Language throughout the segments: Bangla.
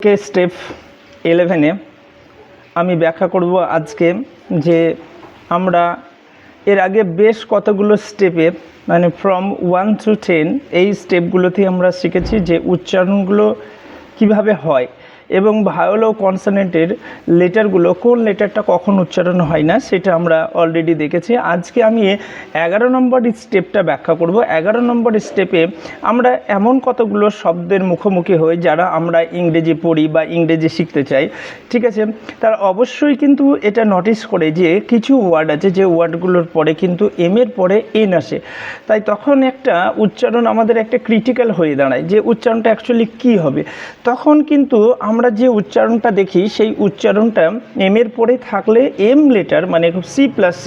কে স্টেপ 11-এ আমি ব্যাখ্যা করব আজকে যে আমরা এর আগে বেশ কতগুলো স্টেপে মানে ফ্রম 1 to 10 এই স্টেপগুলোতে আমরা শিখেছি যে উচ্চারণগুলো কিভাবে হয় এবং ভাওয়েল ও কনসোনেন্টের লেটারগুলো কোন লেটারটা কখন উচ্চারণ হয় না সেটা আমরা অলরেডি দেখেছি। আজকে আমি 11 নম্বর স্টেপটা ব্যাখ্যা করব। 11 নম্বর স্টেপে আমরা এমন কতগুলো শব্দের মুখোমুখি হই যারা আমরা ইংরেজি পড়ি বা ইংরেজি শিখতে চাই, ঠিক আছে, তারা অবশ্যই কিন্তু এটা নোটিস করে যে কিছু ওয়ার্ড আছে যে ওয়ার্ডগুলোর পরে কিন্তু এর পরে এন আসে, তাই তখন একটা উচ্চারণ আমাদের একটা ক্রিটিক্যাল হয়ে দাঁড়ায় যে উচ্চারণটা অ্যাকচুয়ালি কী হবে। তখন কিন্তু আমরা যে উচ্চারণটা দেখি সেই উচ্চারণটা এর পরে থাকলে এম লেটার মানে C+C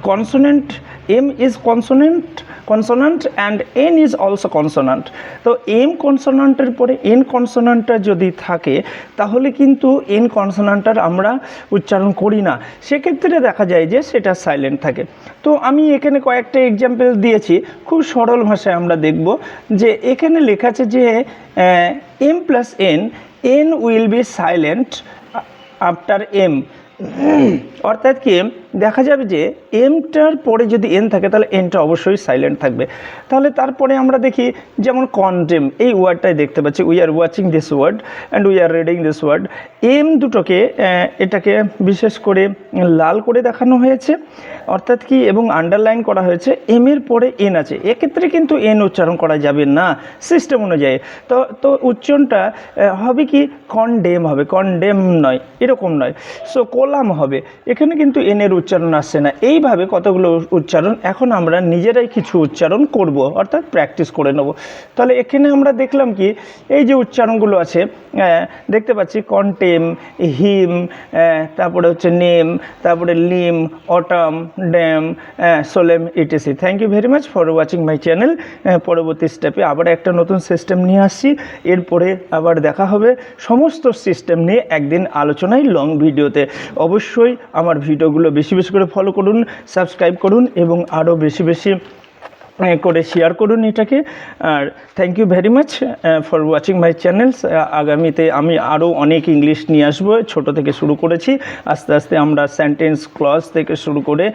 consonant, M is consonant and N is also consonant. তো এম কনসোনান্টের পরে এন কনসোনান্টটা যদি থাকে তাহলে কিন্তু এন কনসোনান্টটার আমরা উচ্চারণ করি না, সেক্ষেত্রে দেখা যায় যে সেটা সাইলেন্ট থাকে। তো আমি এখানে কয়েকটা এক্সাম্পল দিয়েছি, খুব সরল ভাষায় আমরা দেখব যে এখানে লেখা আছে যে M plus N will be silent after M, অর্থাৎ কি দেখা যাবে যে এমটার পরে যদি এন থাকে তাহলে এনটা অবশ্যই সাইলেন্ট থাকবে। তাহলে তারপরে আমরা দেখি যেমন কন্ডেম, এই ওয়ার্ডটাই দেখতে পাচ্ছি, we are watching this word and we are reading this word. M দুটোকে এটাকে বিশেষ করে লাল করে দেখানো হয়েছে, অর্থাৎ কি, এবং আন্ডারলাইন করা হয়েছে, এম এর পরে এন আছে, এক্ষেত্রে কিন্তু এন উচ্চারণ করা যাবে না সিস্টেম অনুযায়ী। তো উচ্চারণটা হবে কি কন্ডেম হবে, কন্ডেম নয়, এরকম নয়। সো কোলাম হবে, এখানে কিন্তু এনের উচ্চারণ আসছে না। এইভাবে কতগুলো উচ্চারণ এখন আমরা নিজেরাই কিছু উচ্চারণ করব, অর্থাৎ প্র্যাকটিস করে নেব। তাহলে এখানে আমরা দেখলাম কি এই যে উচ্চারণগুলো আছে দেখতে পাচ্ছি কন্টেম, হিম, তারপরে হচ্ছে নেম, তারপরে limb, autumn, damn, solemn, etc. Thank you very much for watching my channel. পরবর্তী স্টেপে আবার একটা নতুন সিস্টেম নিয়ে আসছি, এরপরে আবার দেখা হবে সমস্ত সিস্টেম নিয়ে একদিন আলোচনায় লং ভিডিওতে। অবশ্যই আমার ভিডিওগুলো বেশি বেশি করে ফলো করুন, সাবস্ক্রাইব করুন এবং আরও বেশি বেশি করে শেয়ার করুন এটাকে। আর thank you very much for watching my channels. আগামীতে আমি আরও অনেক ইংলিশ নিয়ে আসবো, ছোট থেকে শুরু করেছি, আস্তে আস্তে আমরা সেন্টেন্স ক্লজ থেকে শুরু করে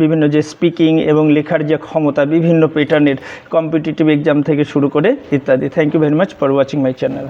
বিভিন্ন যে স্পিকিং এবং লেখার যে ক্ষমতা বিভিন্ন প্যাটার্নের কম্পিটিটিভ এক্সাম থেকে শুরু করে ইত্যাদি। Thank you very much for watching my channel.